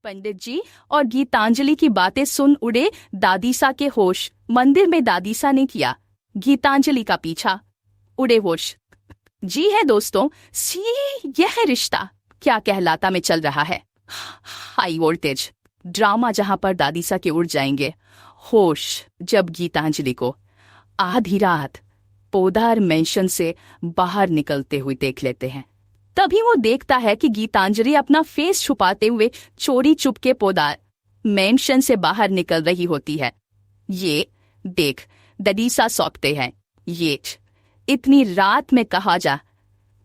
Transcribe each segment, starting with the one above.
पंडित जी और गीतांजलि की बातें सुन उड़े दादीसा के होश। मंदिर में दादीसा ने किया गीतांजलि का पीछा। उड़े होश। जी है दोस्तों, सी यह रिश्ता क्या कहलाता में चल रहा है। हाई वोल्टेज ड्रामा जहां पर दादीसा के उड़ जाएंगे होश जब गीतांजलि को आधी रात पोदार मेंशन से बाहर निकलते हुए देख लेते हैं। तभी वो देखता है कि गीतांजलि अपना फेस छुपाते हुए चोरी चुपके पोदार मेंशन से बाहर निकल रही होती है। ये देख दादीसा सौंपते हैं। ये इतनी रात में कहा जा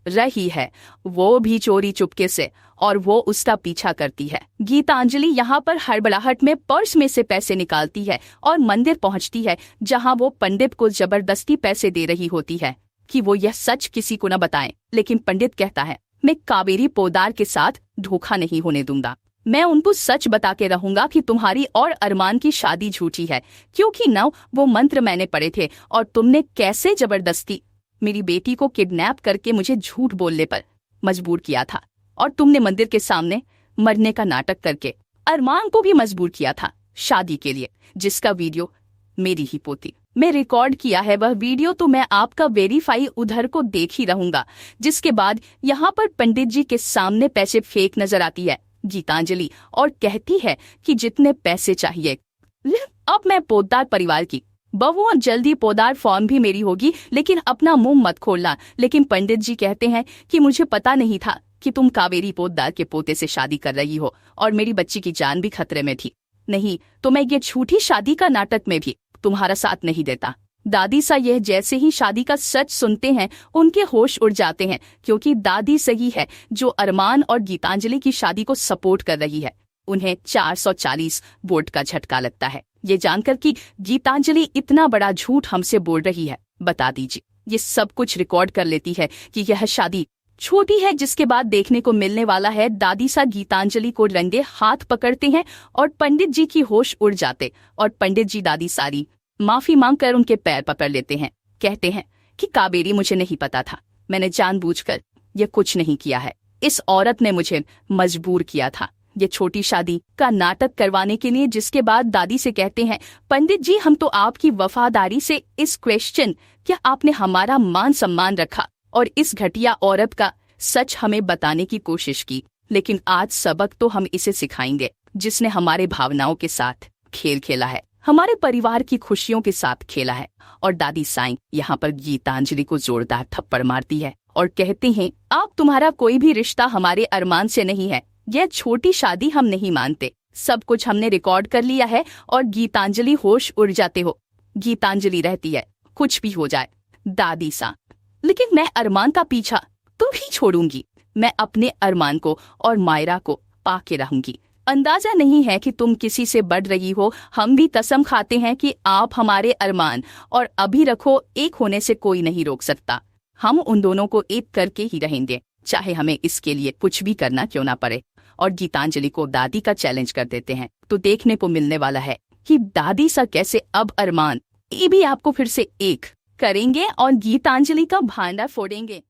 रही है, वो भी चोरी चुपके से, और वो उसका पीछा करती है। गीतांजलि यहाँ पर हड़बड़ाहट में पर्स में से पैसे निकालती है और मंदिर पहुँचती है, जहाँ वो पंडित को जबरदस्ती पैसे दे रही होती है कि वो यह सच किसी को न बताएं। लेकिन पंडित कहता है, मैं कावेरी पोदार के साथ धोखा नहीं होने दूंगा। मैं उनको सच बता के रहूंगा कि तुम्हारी और अरमान की शादी झूठी है, क्योंकि न वो मंत्र मैंने पढ़े थे और तुमने कैसे जबरदस्ती मेरी बेटी को किडनैप करके मुझे झूठ बोलने पर मजबूर किया था, और तुमने मंदिर के सामने मरने का नाटक करके अरमान को भी मजबूर किया था शादी के लिए, जिसका वीडियो मेरी ही पोती में रिकॉर्ड किया है। वह वीडियो तो मैं आपका वेरीफाई उधर को देख ही रहूंगा। जिसके बाद यहाँ पर पंडित जी के सामने पैसे फेंक नजर आती है गीतांजलि और कहती है कि जितने पैसे चाहिए। अब मैं पोद्दार परिवार की बहू और जल्दी पोदार फॉर्म भी मेरी होगी, लेकिन अपना मुंह मत खोलना। लेकिन पंडित जी कहते हैं कि मुझे पता नहीं था कि तुम कावेरी पोद्दार के पोते से शादी कर रही हो और मेरी बच्ची की जान भी खतरे में थी। नहीं तो मैं ये झूठी शादी का नाटक में भी तुम्हारा साथ नहीं देता। दादीसा यह जैसे ही शादी का सच सुनते हैं उनके होश उड़ जाते हैं, क्योंकि दादी सही है जो अरमान और गीतांजलि की शादी को सपोर्ट कर रही है। उन्हें 440 वोट का झटका लगता है ये जानकर कि गीतांजलि इतना बड़ा झूठ हमसे बोल रही है। बता दीजिए, ये सब कुछ रिकॉर्ड कर लेती है कि यह शादी छोटी है। जिसके बाद देखने को मिलने वाला है दादीसा गीतांजलि को रंगे हाथ पकड़ते हैं और पंडित जी की होश उड़ जाते, और पंडित जी दादी सारी माफी मांगकर उनके पैर पकड़ लेते हैं। कहते हैं कि कावेरी, मुझे नहीं पता था, मैंने जानबूझकर यह कुछ नहीं किया है। इस औरत ने मुझे मजबूर किया था ये छोटी शादी का नाटक करवाने के लिए। जिसके बाद दादी से कहते हैं, पंडित जी हम तो आपकी वफादारी से इस क्वेश्चन, क्या आपने हमारा मान सम्मान रखा और इस घटिया औरत का सच हमें बताने की कोशिश की, लेकिन आज सबक तो हम इसे सिखाएंगे जिसने हमारे भावनाओं के साथ खेल खेला है, हमारे परिवार की खुशियों के साथ खेला है। और दादी साईं यहाँ पर गीतांजलि को जोरदार थप्पड़ मारती है और कहते हैं, आप तुम्हारा कोई भी रिश्ता हमारे अरमान से नहीं है, यह छोटी शादी हम नहीं मानते, सब कुछ हमने रिकॉर्ड कर लिया है। और गीतांजलि होश उड़ जाते हो। गीतांजलि रहती है, कुछ भी हो जाए दादी सा, लेकिन मैं अरमान का पीछा तो भी छोड़ूंगी। मैं अपने अरमान को और मायरा को पाके रहूंगी। अंदाजा नहीं है कि तुम किसी से बढ़ रही हो, हम भी कसम खाते हैं कि आप हमारे अरमान और अभी रखो एक होने से कोई नहीं रोक सकता। हम उन दोनों को एक करके ही रहेंगे, चाहे हमें इसके लिए कुछ भी करना क्यों ना पड़े। और गीतांजलि को दादी का चैलेंज कर देते हैं। तो देखने को मिलने वाला है कि दादी सा कैसे अब अरमान ये भी आपको फिर से एक करेंगे और गीतांजलि का भांडा फोड़ेंगे।